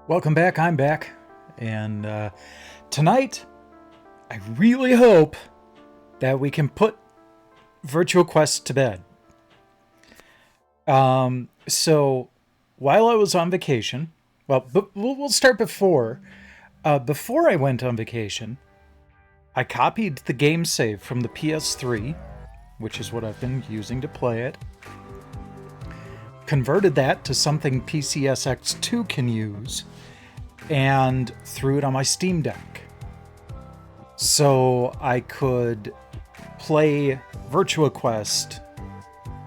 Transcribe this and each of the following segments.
Welcome back, I'm back, and tonight, I really hope that we can put Virtua Quest to bed. So, while I was on vacation, well, we'll start before. Before I went on vacation, I copied the game save from the PS3, which is what I've been using to play it, converted that to something PCSX2 can use, and threw it on my Steam Deck. So I could play Virtua Quest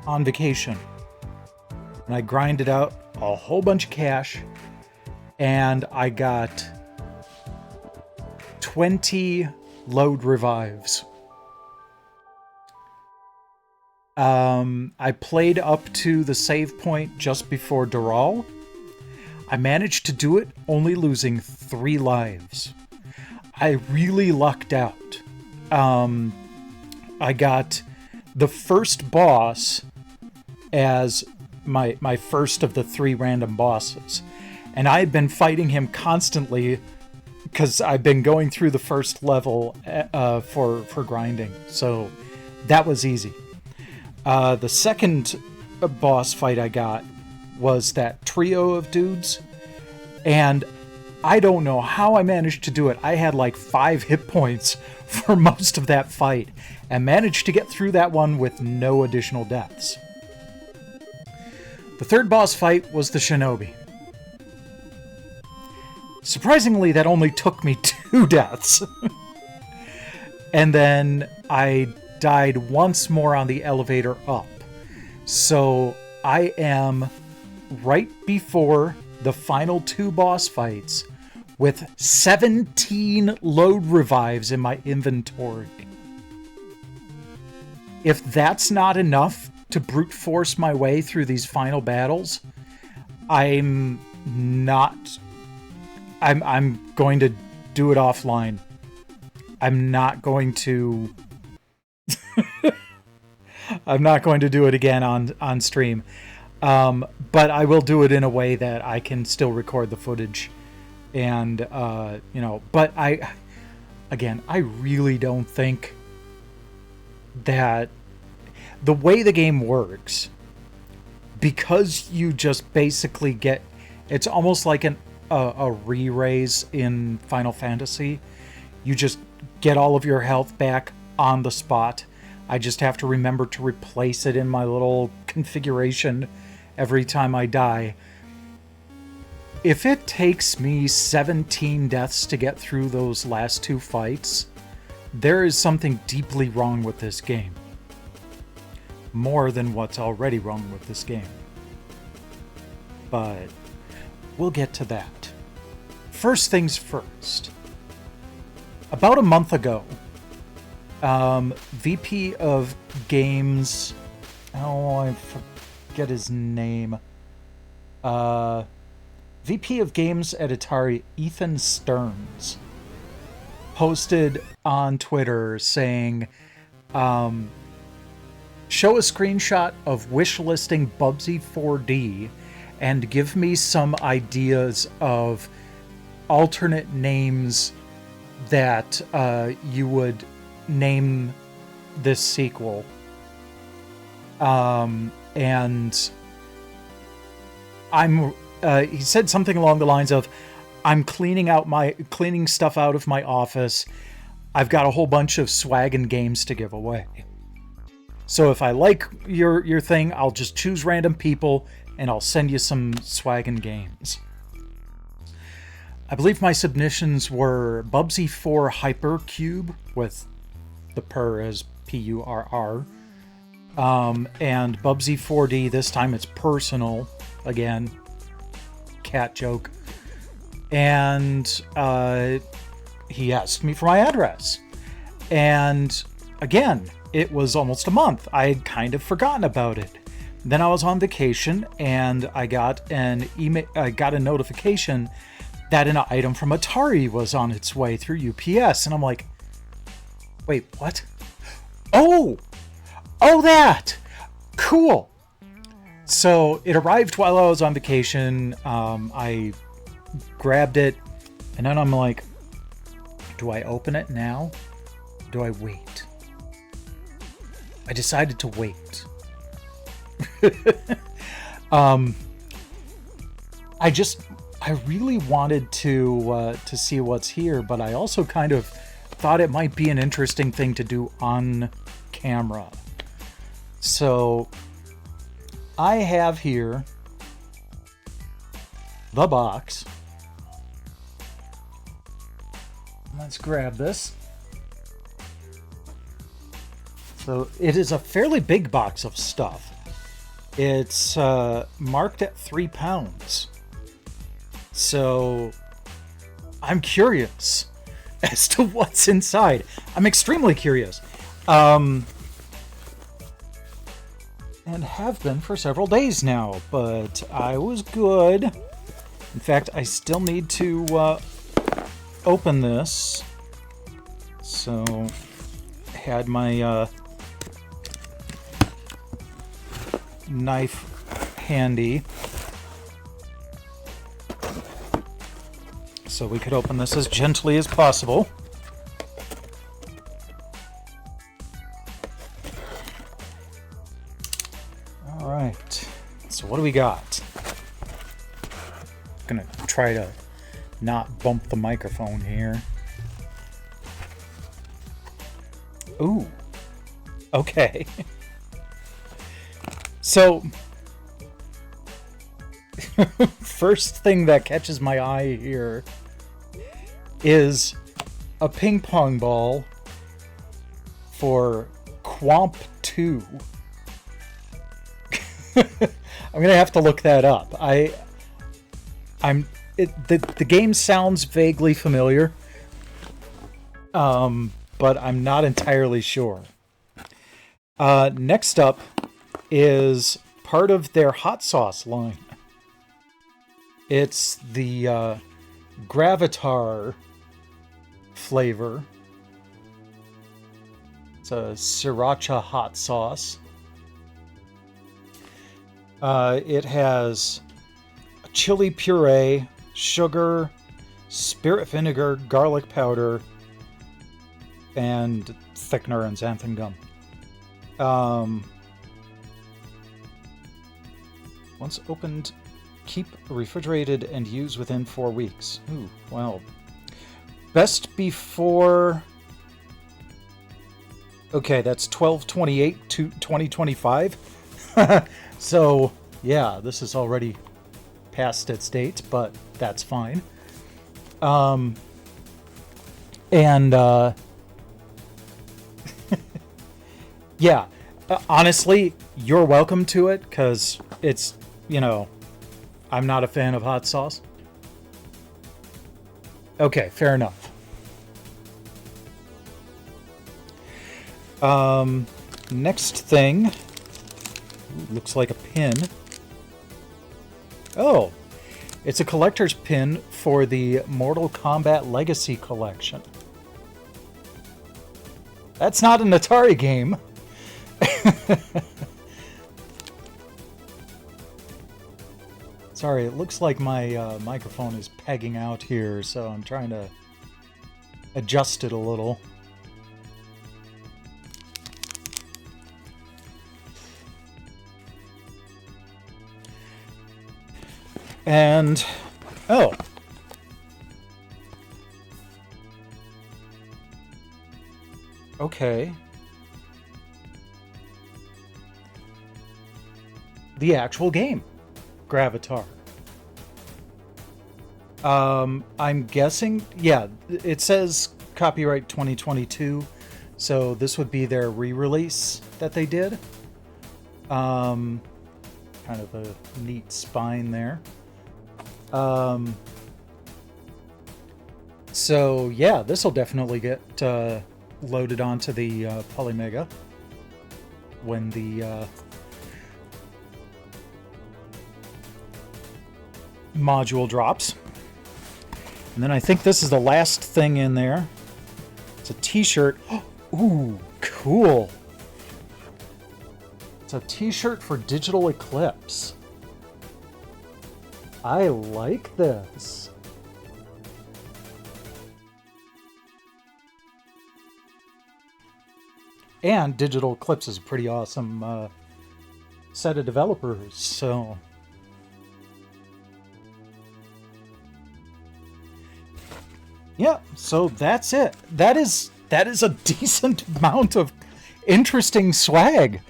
on vacation. And I grinded out a whole bunch of cash, and I got 20 load revives. I played up to the save point just before Doral. I managed to do it only losing 3 lives. I really lucked out. I got the first boss as my first of the 3 random bosses. And I had been fighting him constantly because I've been going through the first level for grinding. So that was easy. The second boss fight I got was that trio of dudes, and I don't know how I managed to do it. I had like 5 hit points for most of that fight, and managed to get through that one with no additional deaths. The third boss fight was the Shinobi. Surprisingly, that only took me 2 deaths. And then I died once more on the elevator up. So I am right before the final 2 boss fights with 17 load revives in my inventory. If that's not enough to brute force my way through these final battles, I'm going to do it offline. I'm not going to I'm not going to do it again on stream. But I will do it in a way that I can still record the footage. And, but I really don't think that the way the game works, because you just basically get, it's almost like a re-raise in Final Fantasy. You just get all of your health back on the spot. I just have to remember to replace it in my little configuration every time I die. If it takes me 17 deaths to get through those last 2 fights, there is something deeply wrong with this game. More than what's already wrong with this game. But we'll get to that. First things first. About a month ago, VP of Games, I forget his name. VP of Games at Atari, Ethan Stearns, posted on Twitter saying, show a screenshot of wishlisting Bubsy 4D and give me some ideas of alternate names that you would name this sequel. And he said something along the lines of, I'm cleaning stuff out of my office. I've got a whole bunch of swag and games to give away. So if I like your thing, I'll just choose random people and I'll send you some swag and games. I believe my submissions were Bubsy 4 Hypercube with the purr as Purr. And Bubsy 4D, this time it's personal. Again, cat joke. And he asked me for my address. And again, it was almost a month. I had kind of forgotten about it. Then I was on vacation and I got an email. I got a notification that an item from Atari was on its way through UPS, and I'm like, "Wait, what? Oh, that! Cool." So it arrived while I was on vacation. I grabbed it, and then I'm like, "Do I open it now? Do I wait?" I decided to wait. I really wanted to see what's here, but I also kind of thought it might be an interesting thing to do on camera. So I have here the box. Let's grab this. So it is a fairly big box of stuff. It's marked at 3 pounds. So I'm curious as to what's inside. I'm extremely curious. And have been for several days now, but I was good. In fact, I still need to open this. So I had my knife handy, so we could open this as gently as possible. All right, so what do we got? I'm gonna try to not bump the microphone here. Ooh, okay. So, first thing that catches my eye here is a ping pong ball for Quamp 2. I'm gonna have to look that up. The game sounds vaguely familiar, but I'm not entirely sure. Next up is part of their hot sauce line. It's the Gravitar flavor. It's a sriracha hot sauce. It has chili puree, sugar, spirit vinegar, garlic powder, and thickener and xanthan gum. Once opened, keep refrigerated and use within 4 weeks. Ooh, well. Best before... Okay, that's 12/28 to 2025. So, yeah, this is already past its date, but that's fine. Yeah, honestly, you're welcome to it, because it's, I'm not a fan of hot sauce. Okay, fair enough. Next thing, looks like a pin. Oh, it's a collector's pin for the Mortal Kombat Legacy Collection. That's not an Atari game. Sorry, it looks like my microphone is pegging out here, so I'm trying to adjust it a little. And, oh. Okay. the actual game, Gravatar. I'm guessing, yeah, it says copyright 2022, so this would be their re-release that they did. Kind of a neat spine there. So yeah, this will definitely get loaded onto the Polymega when the module drops. And then I think this is the last thing in there. It's a t-shirt. Ooh, cool. It's a t-shirt for Digital Eclipse. I like this. And Digital Eclipse is a pretty awesome set of developers, so... Yeah, so that's it. That is a decent amount of interesting swag.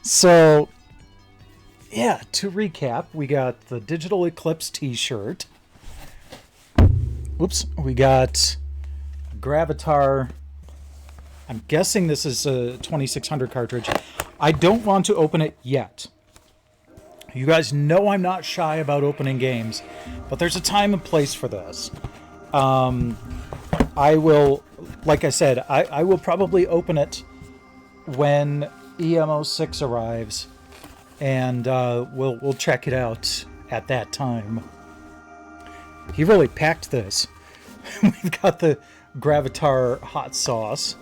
So, yeah, to recap, we got the Digital Eclipse t-shirt. Oops, we got Gravatar. I'm guessing this is a 2600 cartridge. I don't want to open it yet. You guys know I'm not shy about opening games, but there's a time and place for this. I will, like I said, I will probably open it when EMO6 arrives, and we'll check it out at that time. He really packed this. We've got the Gravatar hot sauce.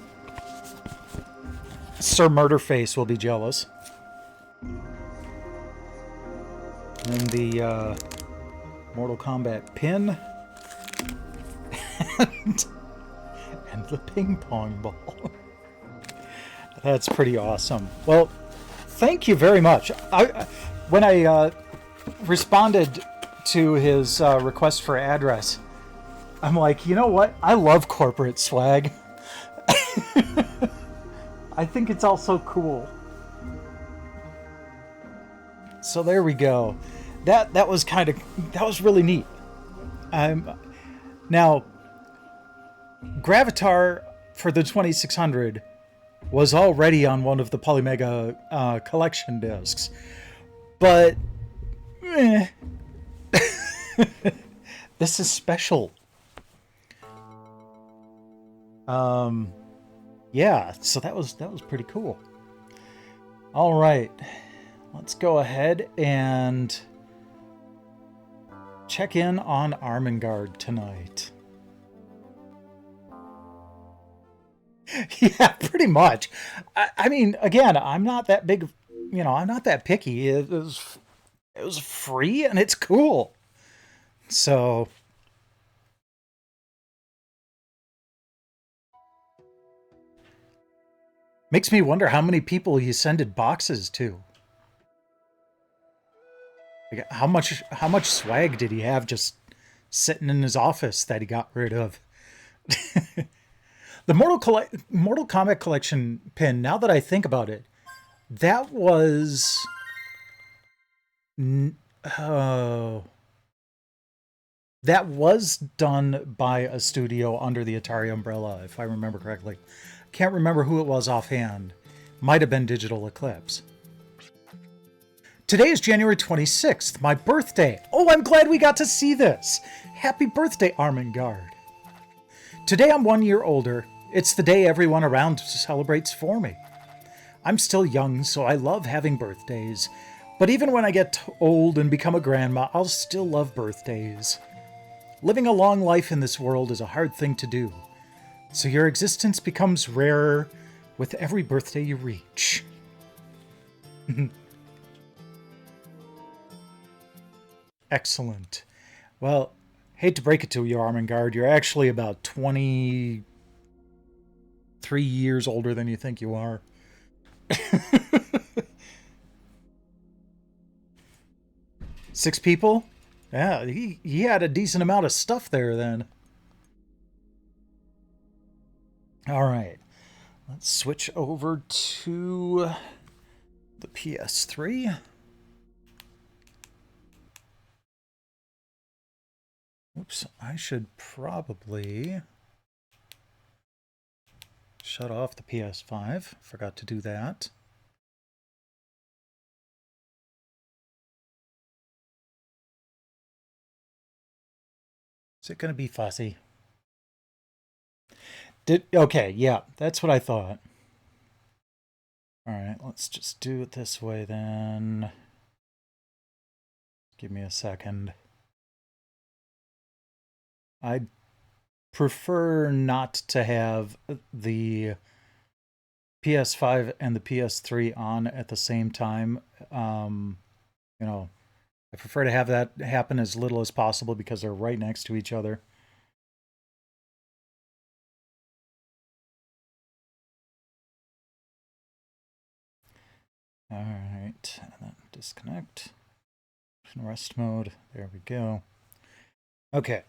Sir Murderface will be jealous. And the Mortal Kombat pin. And the ping pong ball. That's pretty awesome. Well, thank you very much. When I responded to his request for address, I'm like, you know what? I love corporate swag. I think it's also cool. So there we go. That was really neat. Now, Gravatar for the 2600 was already on one of the Polymega collection discs, but this is special. Yeah, so that was pretty cool. All right, let's go ahead and check in on Armengard tonight. Yeah, pretty much. I mean, again, I'm not that big, I'm not that picky. It was free and it's cool. So makes me wonder how many people he sended boxes to. Like, how much swag did he have just sitting in his office that he got rid of? The Mortal Kombat collection pin, now that I think about it, that was... that was done by a studio under the Atari umbrella, if I remember correctly. Can't remember who it was offhand. Might have been Digital Eclipse. Today is January 26th, my birthday. Oh, I'm glad we got to see this. Happy birthday, Armengard. Today I'm 1 year older. It's the day everyone around celebrates for me. I'm still young, so I love having birthdays. But even when I get old and become a grandma, I'll still love birthdays. Living a long life in this world is a hard thing to do. So your existence becomes rarer with every birthday you reach. Excellent. Well, hate to break it to you, Armengard, you're actually about 23 years older than you think you are. 6 people? Yeah, he had a decent amount of stuff there then. All right. Let's switch over to the PS3. Oops, I should probably shut off the PS5. Forgot to do that. Is it going to be fussy? Okay, yeah, that's what I thought. All right, let's just do it this way then. Give me a second. I'd prefer not to have the PS5 and the PS3 on at the same time. You know, I prefer to have that happen as little as possible because they're right next to each other. All right, and then disconnect. Rest mode. There we go. Okay.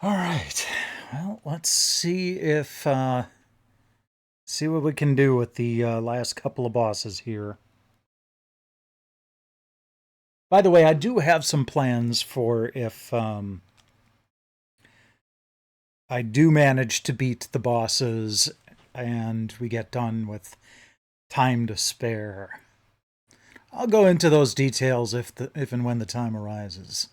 All right. Well, let's see if see what we can do with the last couple of bosses here. By the way, I do have some plans for if I do manage to beat the bosses and we get done with time to spare. I'll go into those details if and when the time arises.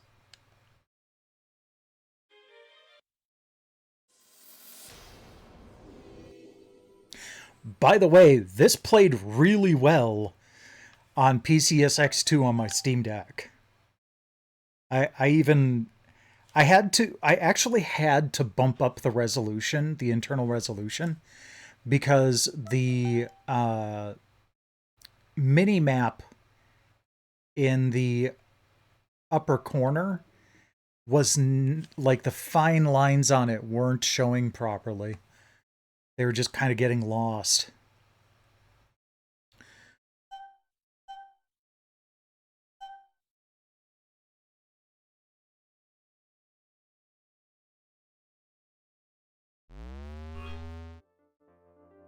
By the way, this played really well on PCSX2 on my Steam Deck. I actually had to bump up the resolution, the internal resolution, because the mini map in the upper corner was like the fine lines on it weren't showing properly. They were just kind of getting lost.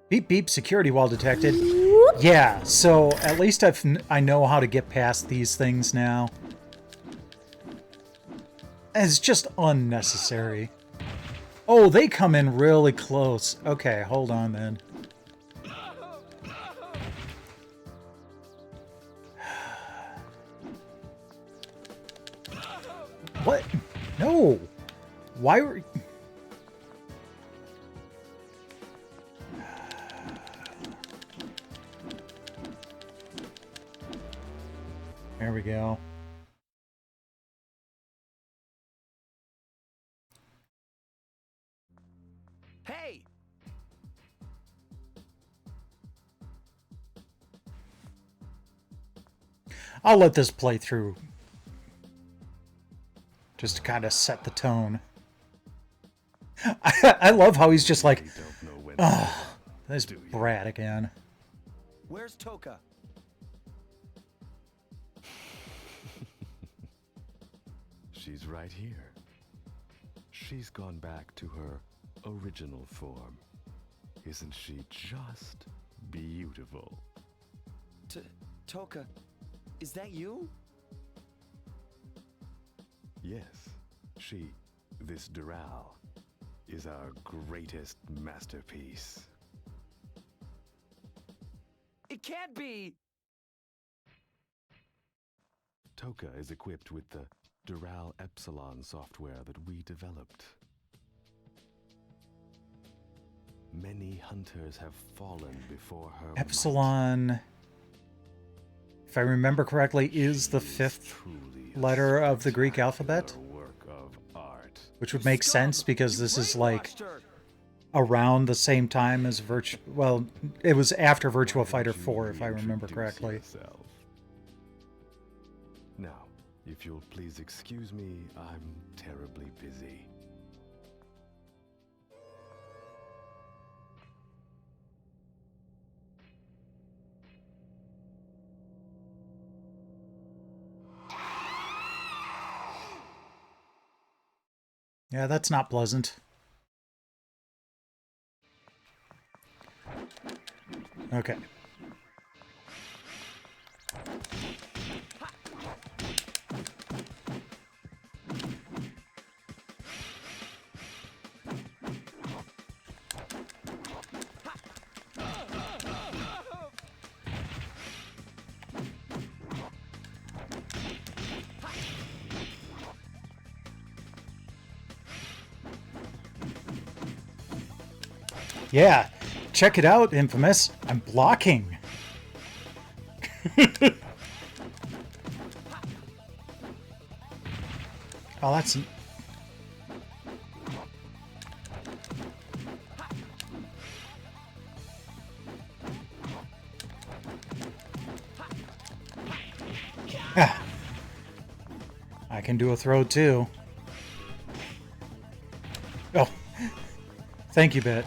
Beep beep, security wall detected. Yeah, so at least I know how to get past these things now. It's just unnecessary. Oh, they come in really close. Okay, hold on then. What? No! Why were... There we go. Hey! I'll let this play through. Just to kind of set the tone. I love how he's just like, ugh, this brat again. Where's Toka? She's right here. She's gone back to her original form. Isn't she just beautiful? Toka, is that you? Yes, this Doral, is our greatest masterpiece. It can't be! Toka is equipped with the Doral Epsilon software that we developed. Many hunters have fallen before her Epsilon, might. if I remember correctly, is the fifth letter of the Greek alphabet. Work of art. Which would make sense because this is like around the same time as Virtua. Well, it was after Virtua Fighter 4, if I remember correctly. Now, if you'll please excuse me, I'm terribly busy. Yeah, that's not pleasant. Okay. Yeah, check it out, Infamous. I'm blocking. Oh, that's... Ah, I can do a throw too. Oh, thank you, Bit.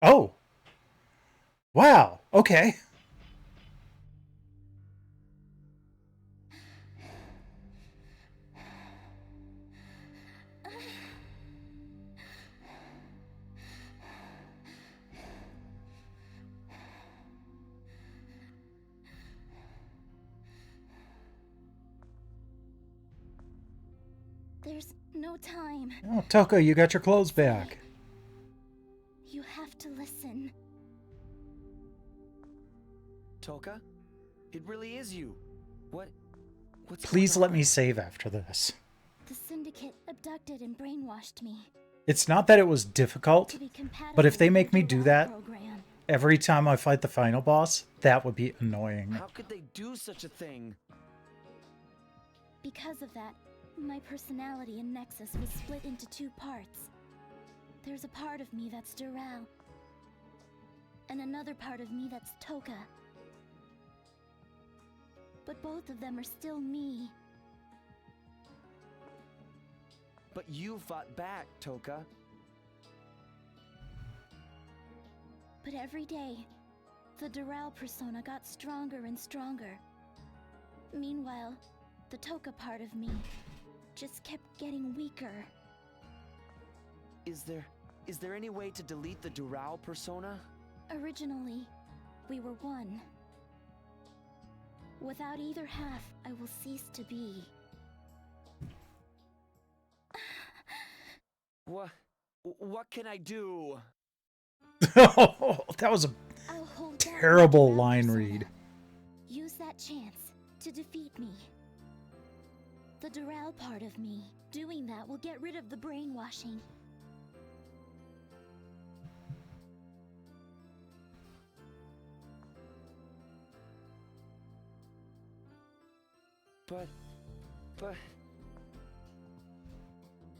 Oh! Wow, okay. There's no time. Oh, Toka, you got your clothes back. You have to listen. Toka? It really is you. What's Please going let on? me save after this. The Syndicate abducted and brainwashed me It's not that it was difficult, to be compatible but if they with make their me do Doral that program. every time I fight the final boss, that would be annoying. How could they do such a thing? Because of that, my personality in Nexus was split into two parts. There's a part of me that's Doral, and another part of me that's Toka. But both of them are still me. But you fought back, Toka. But every day, the Doral persona got stronger and stronger. Meanwhile, the Toka part of me just kept getting weaker. Is there any way to delete the Doral persona? Originally, we were one. Without either half, I will cease to be. What can I do? That was a I'll hold down my terrible Doral line persona. read. Use that chance to defeat me. The Doral part of me. Doing that will get rid of the brainwashing.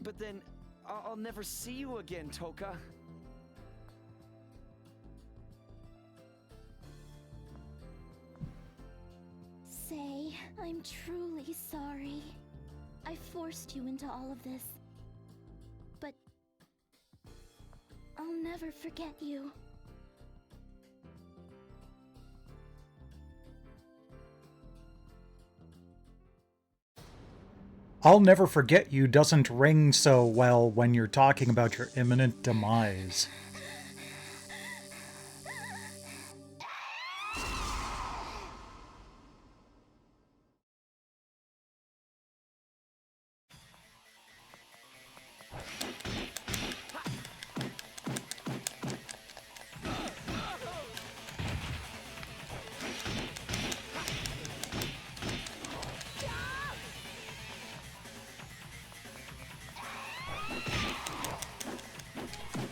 But then I'll never see you again, Toka. Say, I'm truly sorry. I forced you into all of this. But I'll never forget you. I'll never forget you doesn't ring so well when you're talking about your imminent demise.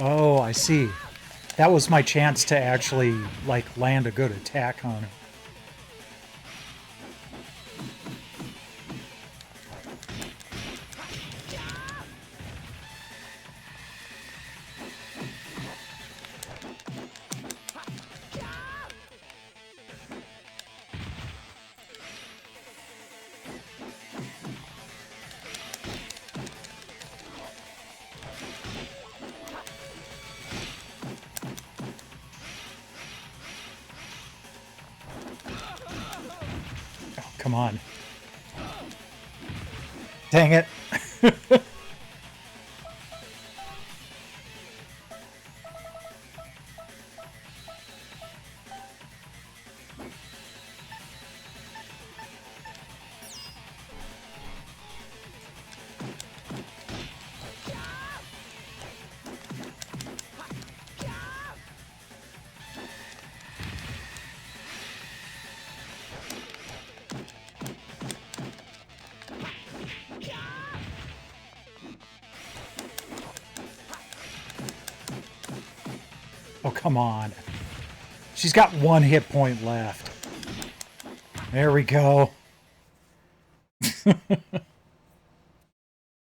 Oh, I see. That was my chance to actually, like, land a good attack on her. Come on. Dang it. Oh, come on. She's got 1 hit point left. There we go.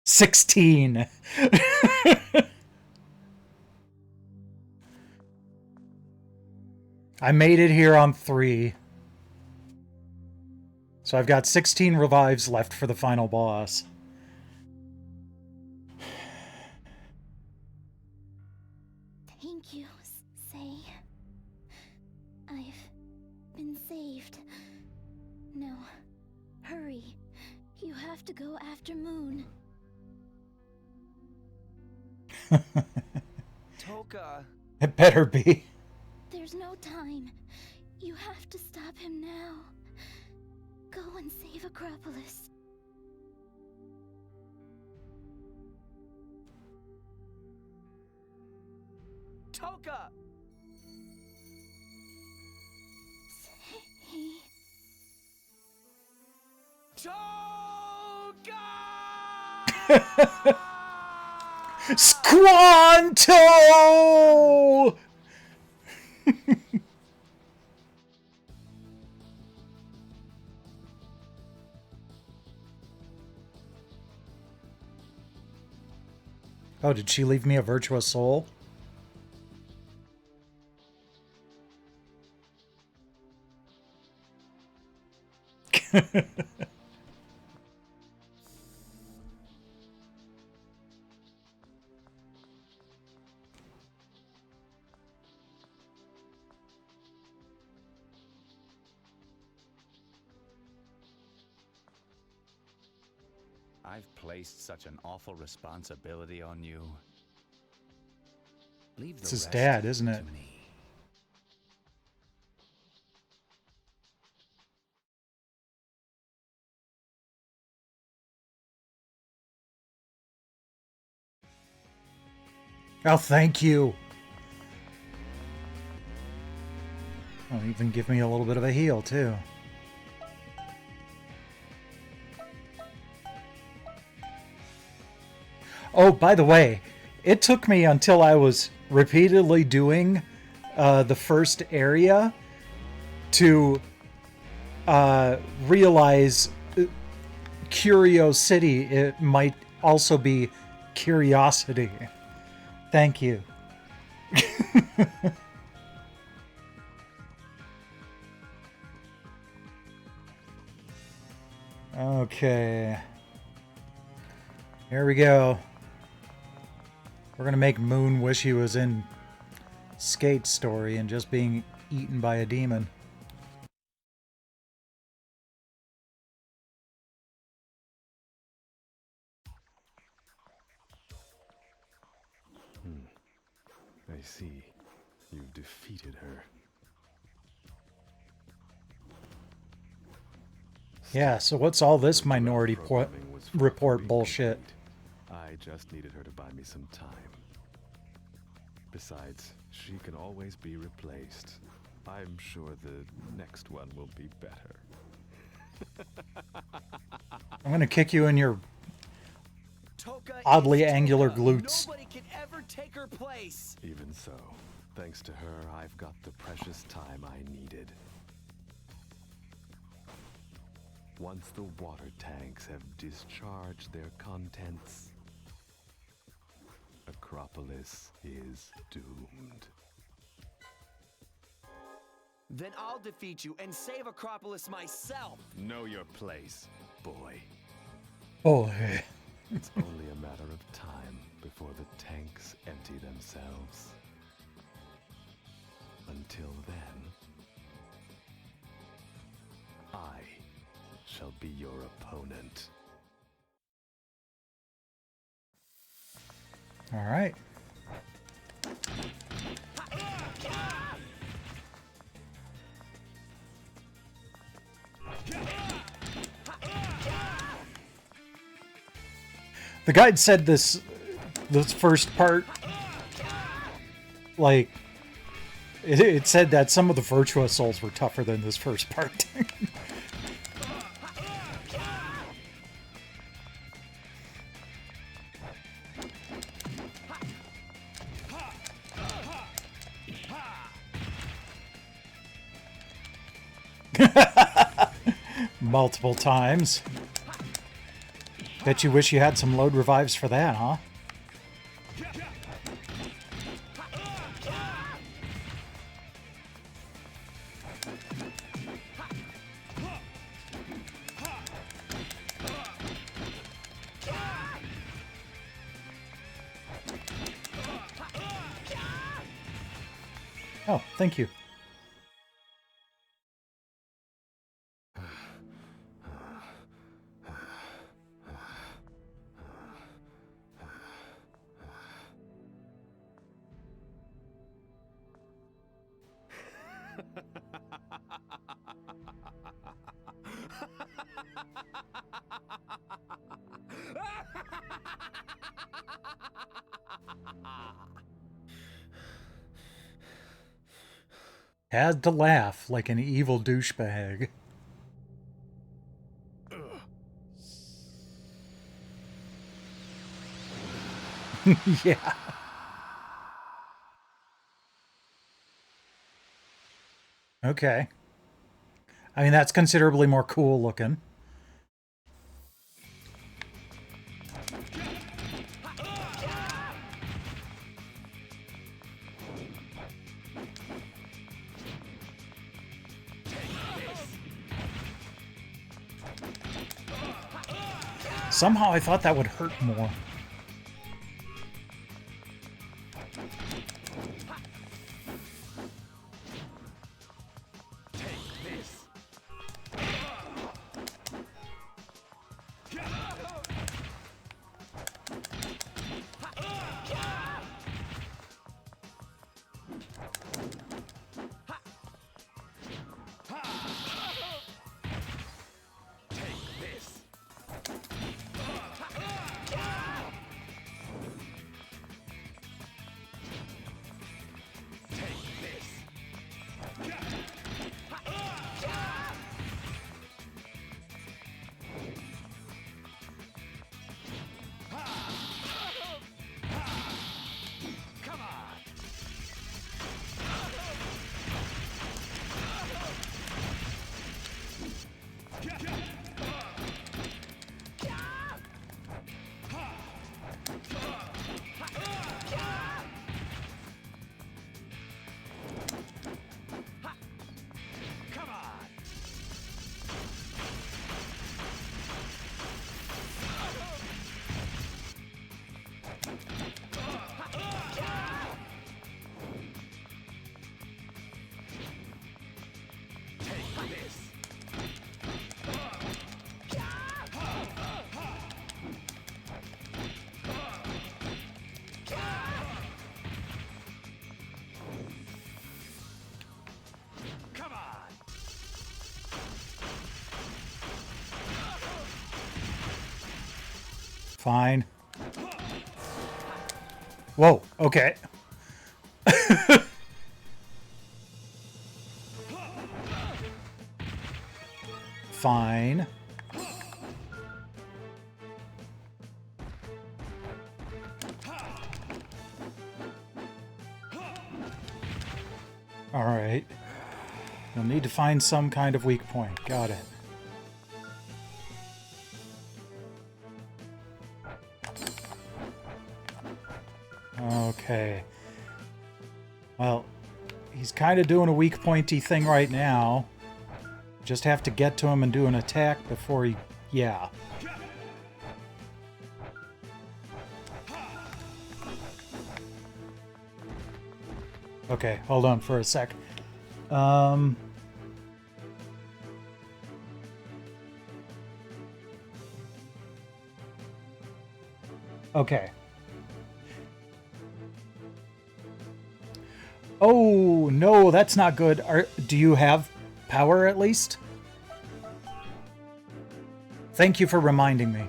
16. I made it here on 3. So I've got 16 revives left for the final boss. Thank you, Say. I've been saved. No, hurry. You have to go after Moon. Toka. It better be. There's no time. You have to stop him now. Go and save Acropolis. Toka! Say... Toka! Squanto! Oh, did she leave me a Virtua Soul? I've placed such an awful responsibility on you. Leave the It's his rest dad, isn't it? to me. Oh, thank you. Oh, even give me a little bit of a heal, too. Oh, by the way, it took me until I was repeatedly doing the first area to realize Curio City, it might also be Curiosity. Thank you. Okay. Here we go. We're gonna make Moon wish he was in Skate's story and just being eaten by a demon. I see. You've defeated her. Yeah, so what's all this Minority Programming was far Report from bullshit? complete. I just needed her to buy me some time. Besides, she can always be replaced. I'm sure the next one will be better. I'm gonna kick you in your Toka oddly is angular Toka. glutes. Nobody can ever take her place. Even so, thanks to her, I've got the precious time I needed. Once the water tanks have discharged their contents, Acropolis is doomed. Then I'll defeat you and save Acropolis myself. Know your place, boy. Oh, It's only a matter of time before the tanks empty themselves. Until then, I shall be your opponent. all right. The guide said this first part, like, it said that some of the Virtua Souls were tougher than this first part. Multiple times. Bet you wish you had some load revives for that, huh? Oh, thank you. Had to laugh like an evil douchebag. Yeah. Okay. I mean, that's considerably more cool looking. Somehow I thought that would hurt more. Fine. Whoa, okay. Fine. Alright. You'll need to find some kind of weak point. Got it. Okay. Well, he's kind of doing a weak pointy thing right now. Just have to get to him and do an attack before he... Yeah. Okay, hold on for a sec. Okay. Oh, no, that's not good. Do you have power at least? Thank you for reminding me.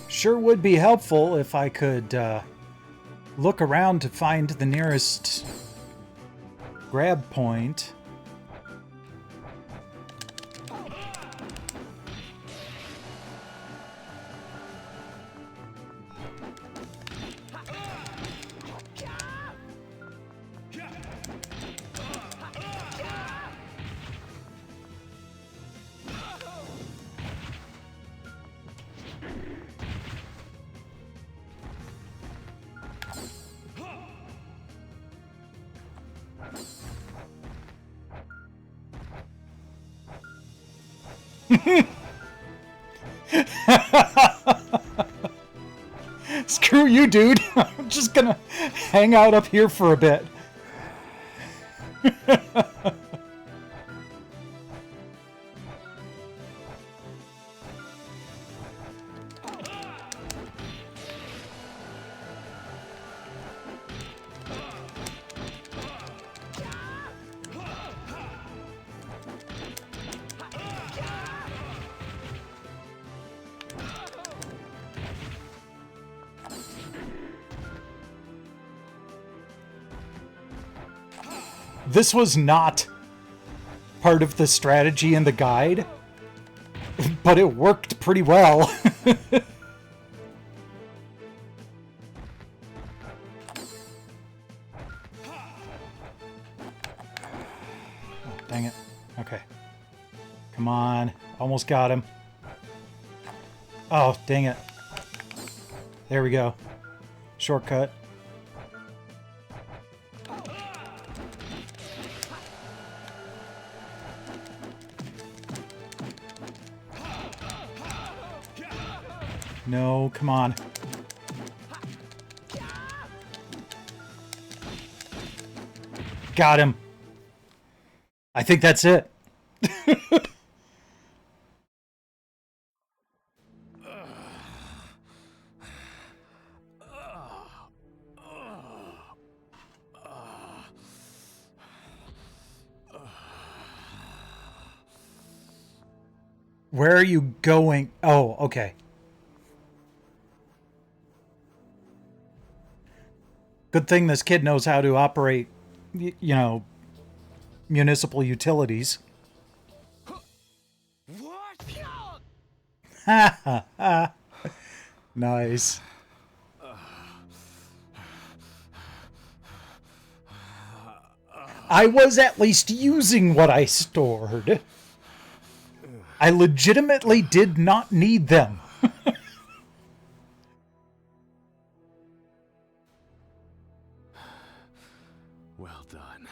Sure would be helpful if I could look around to find the nearest grab point. Screw you, dude. I'm just gonna hang out up here for a bit. This was not part of the strategy in the guide, but it worked pretty well. Oh, dang it. Okay. Come on. Almost got him. Oh, dang it. There we go. Shortcut. No, come on. Got him. I think that's it. Where are you going? Oh, okay. Good thing this kid knows how to operate, you know, municipal utilities. What? Ha ha ha. Nice. I was at least using what I stored. I legitimately did not need them. Well done.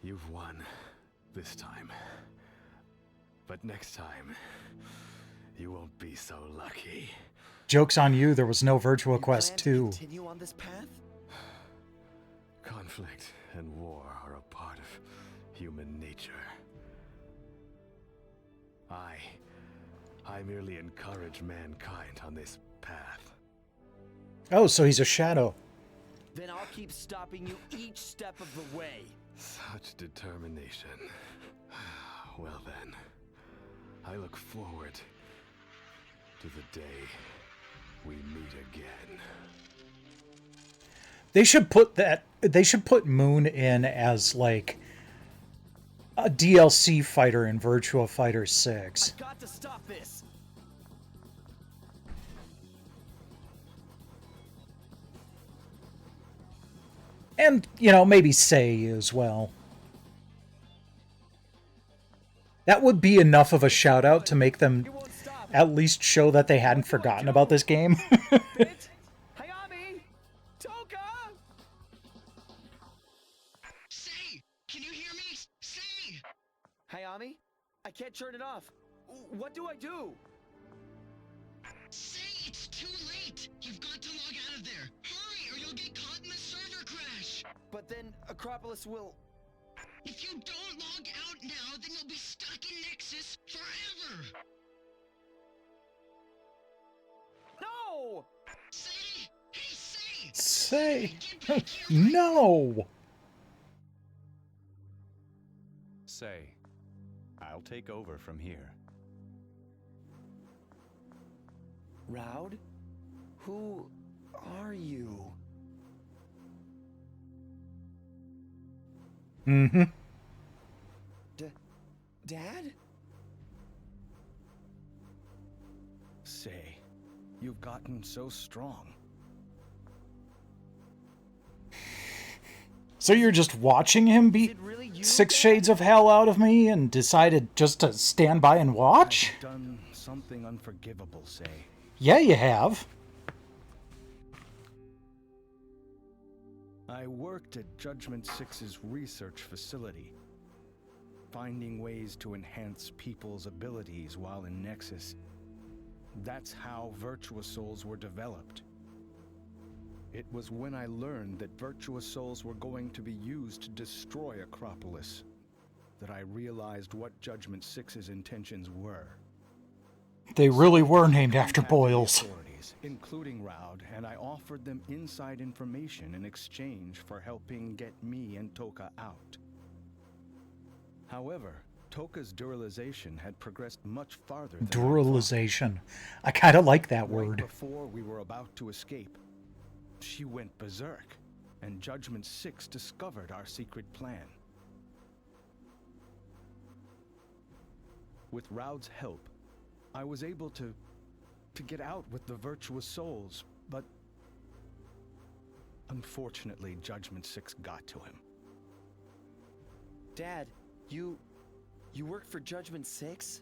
You've won this time. But next time, you won't be so lucky. Joke's on you, there was no Virtua Quest 2. Continue on this path? Conflict and war are a part of human nature. I merely encourage mankind on this path. Oh, so he's a shadow. Then I'll keep stopping you each step of the way. Such determination. Well then, I look forward to the day we meet again. They should put Moon in as like a DLC fighter in Virtua Fighter 6. I've got to stop this. And, you know, maybe Sei as well. That would be enough of a shout out to make them It won't stop. at least show that they hadn't forgotten about this game. Bit. Hayami. Toka. Say, can you hear me? Say. Hayami, I can't turn it off. What do I do? Say, it's too late. You've got to log out of there. Hurry, or you'll get caught in the server crash. But then Acropolis will... If you don't log out now, then you'll be stuck in Nexus forever. No! Say, hey, say. Sei. Get back here right No! Say, I'll take over from here. Raud? Who are you? Mm-hmm. Dad? Say, you've gotten so strong. So you're just watching him Is beat it really you, 6 Dad? shades of hell out of me and decided just to stand by and watch? I've done something unforgivable, Say. Yeah, you have. I worked at Judgment 6's research facility, finding ways to enhance people's abilities while in Nexus. That's how Virtua Souls were developed. It was when I learned that Virtua Souls were going to be used to destroy Acropolis that I realized what Judgment 6's intentions were. They really were named after Contacted the boils. authorities, including Raud, and I offered them inside information in exchange for helping get me and Toka out. However, Toka's duralization had progressed much farther than I thought. Duralization. I kind of like that Right word. before we were about to escape, she went berserk, and Judgment 6 discovered our secret plan. With Raud's help, I was able to get out with the Virtua Souls, but unfortunately, Judgment 6 got to him. Dad, you work for Judgment 6?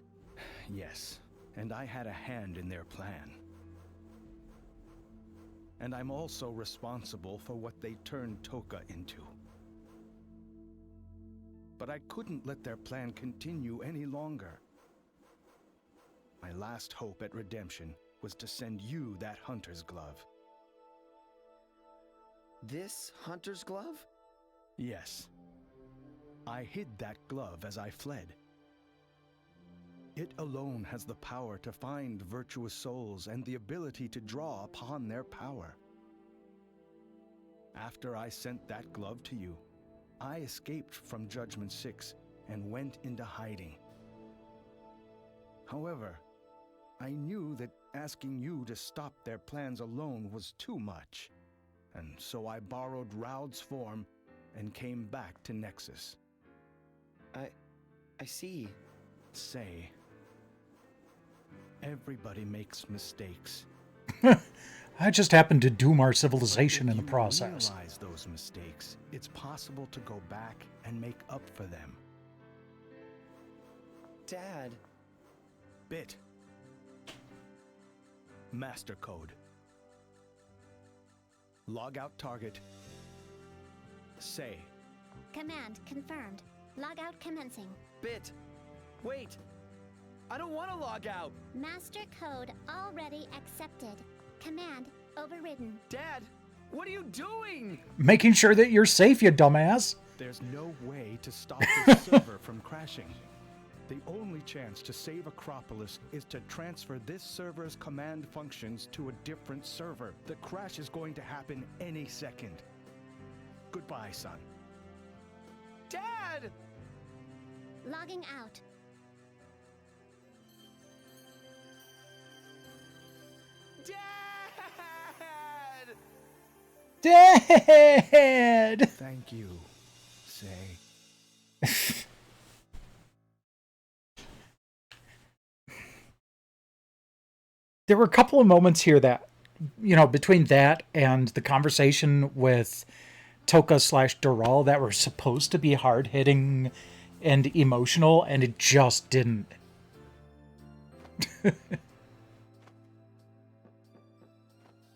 Yes, and I had a hand in their plan. And I'm also responsible for what they turned Toka into. But I couldn't let their plan continue any longer. My last hope at redemption was to send you that hunter's glove. This hunter's glove? Yes. I hid that glove as I fled. It alone has the power to find virtuous souls and the ability to draw upon their power. After I sent that glove to you, I escaped from Judgment 6 and went into hiding. However, I knew that asking you to stop their plans alone was too much, and so I borrowed Raud's form and came back to Nexus. I see. Say, everybody makes mistakes. I just happened to doom our But civilization if in the you process. realize those mistakes, it's possible to go back and make up for them. Dad, Bit. Master code. Log out target. Say. Command confirmed. Logout commencing. Bit, wait. I don't want to log out. Master code already accepted. Command overridden. Dad, what are you doing? Making sure that you're safe, you dumbass. There's no way to stop this server from crashing. The only chance to save Acropolis is to transfer this server's command functions to a different server. The crash is going to happen any second. Goodbye, son. Dad! Dad! Logging out. Dad! Dad! Thank you, Say. There were a couple of moments here that, between that and the conversation with Toka/Doral that were supposed to be hard hitting and emotional, and it just didn't.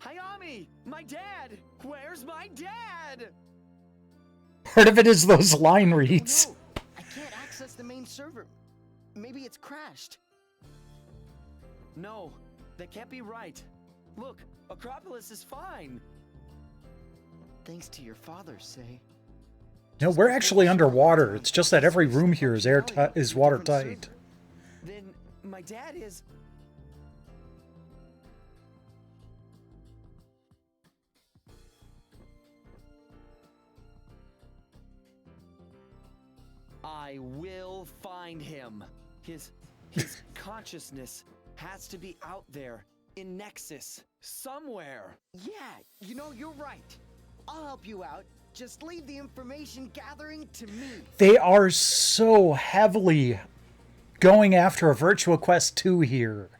Hayami! My dad! Where's my dad? Part of it is those line reads. Oh, no. I can't access the main server. Maybe it's crashed. No, that can't be right. Look, Acropolis is fine. Thanks to your father, Say. No, we're actually underwater. It's just that every room here is watertight. Then my dad is... I will find him. His consciousness has to be out there in Nexus somewhere. Yeah, you're right. I'll help you out. Just leave the information gathering to me. They are so heavily going after a Virtua Quest 2 here.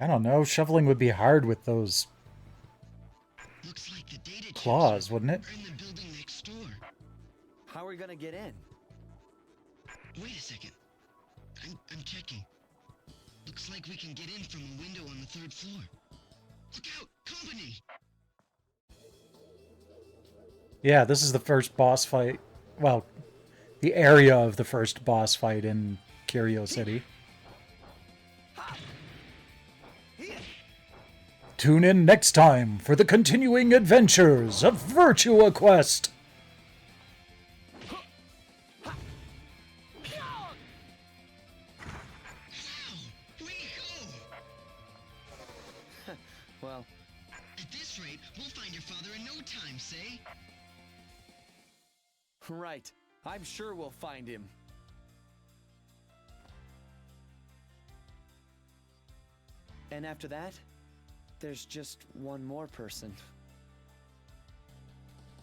I don't know, shoveling would be hard with those Looks like the data chips claws, wouldn't it? are in the building next door. How are we gonna get in? Wait a second. I'm checking. Looks like we can get in from a window on the 3rd floor. Look out, company! Yeah, this is the first boss fight. Well, the area of the first boss fight in Curio City. Tune in next time for the continuing adventures of Virtua Quest. Well, At this rate, we'll find your father in no time, Say. right. I'm sure we'll find him. And after that, there's just one more person.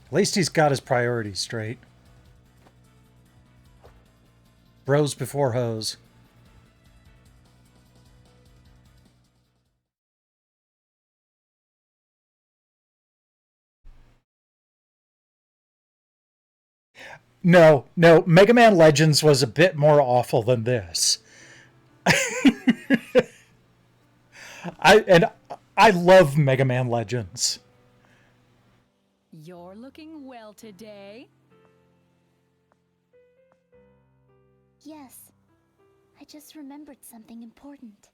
At least he's got his priorities straight. Bros before hoes. No, Mega Man Legends was a bit more awful than this. I love Mega Man Legends. You're looking well today. Yes. I just remembered something important.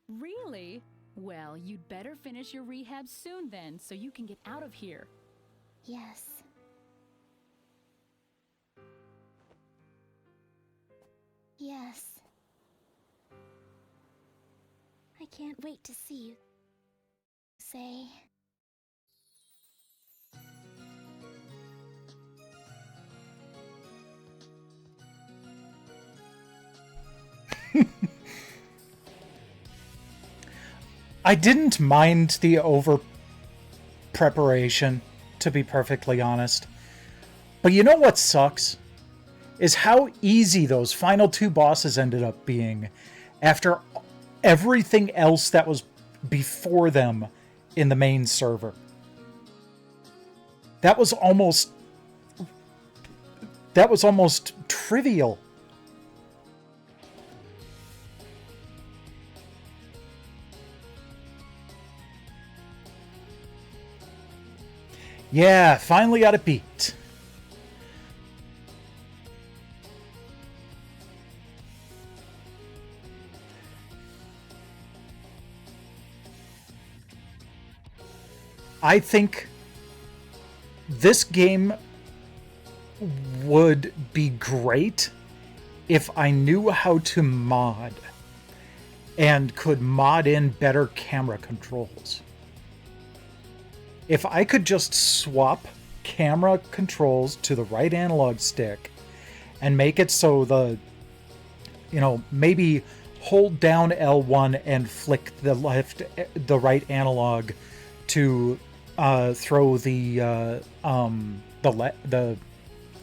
Really? Well, you'd better finish your rehab soon then, so you can get out of here. Yes. Yes. I can't wait to see you. Say. I didn't mind the over preparation, to be perfectly honest. But you know what sucks? Is how easy those final 2 bosses ended up being after everything else that was before them in the main server. That was almost trivial. Yeah, finally got it beat. I think this game would be great if I knew how to mod. and could mod in better camera controls. If I could just swap camera controls to the right analog stick and make it so maybe hold down L1 and flick the right analog to throw the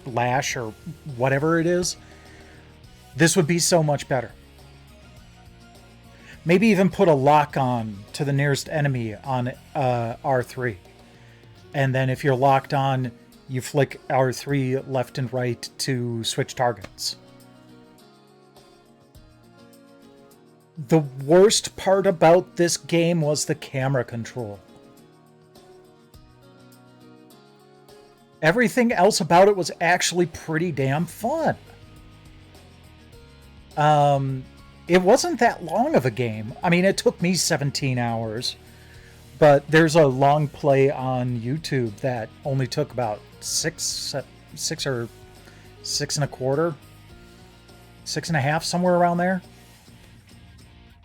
lash or whatever it is, this would be so much better. Maybe even put a lock on to the nearest enemy on R3. And then if you're locked on, you flick R3 left and right to switch targets. The worst part about this game was the camera control. Everything else about it was actually pretty damn fun. It wasn't that long of a game. I mean, it took me 17 hours. But there's a long play on YouTube that only took about 6 or 6.25, 6.5, somewhere around there.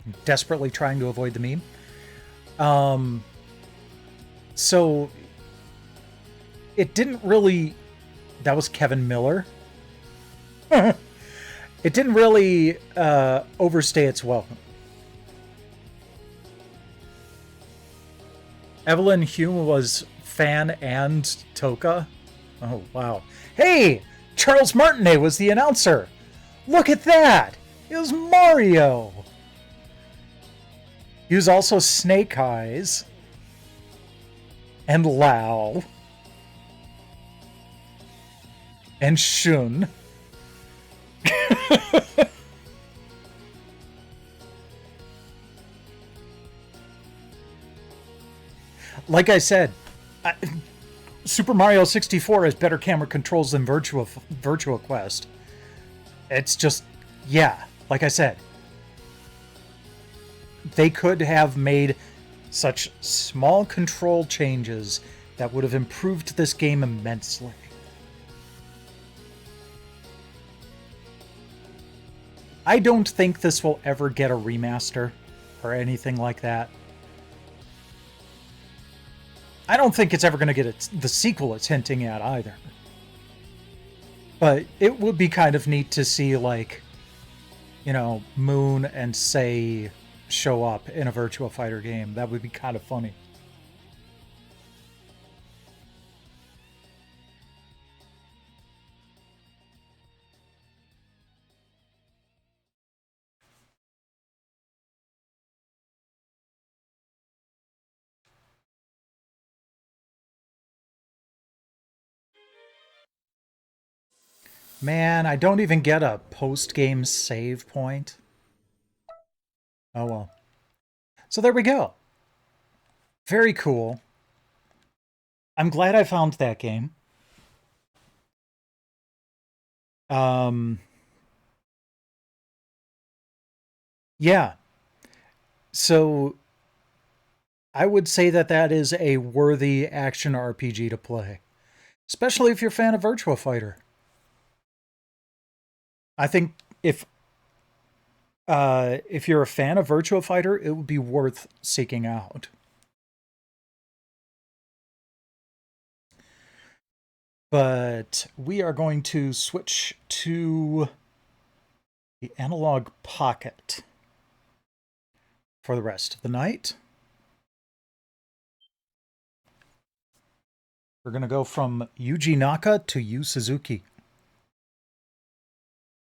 I'm desperately trying to avoid the meme. So it didn't really. That was Kevin Miller. It didn't really overstay its welcome. Evelyn Hume was fan and Toka. Oh, wow. Hey! Charles Martinet was the announcer! Look at that! It was Mario! He was also Snake Eyes. And Lao. And Shun. Like I said, Super Mario 64 has better camera controls than Virtua Quest. It's just, yeah, like I said, they could have made such small control changes that would have improved this game immensely. I don't think this will ever get a remaster or anything like that. I don't think it's ever going to get the sequel it's hinting at either. But it would be kind of neat to see, like, Moon and Sei show up in a Virtua Fighter game. That would be kind of funny. Man, I don't even get a post-game save point. Oh well. So there we go. Very cool. I'm glad I found that game. Yeah. So I would say that is a worthy action RPG to play. Especially if you're a fan of Virtua Fighter. I think if you're a fan of Virtua Fighter, it would be worth seeking out. But we are going to switch to the Analog Pocket for the rest of the night. We're going to go from Yuji Naka to Yu Suzuki.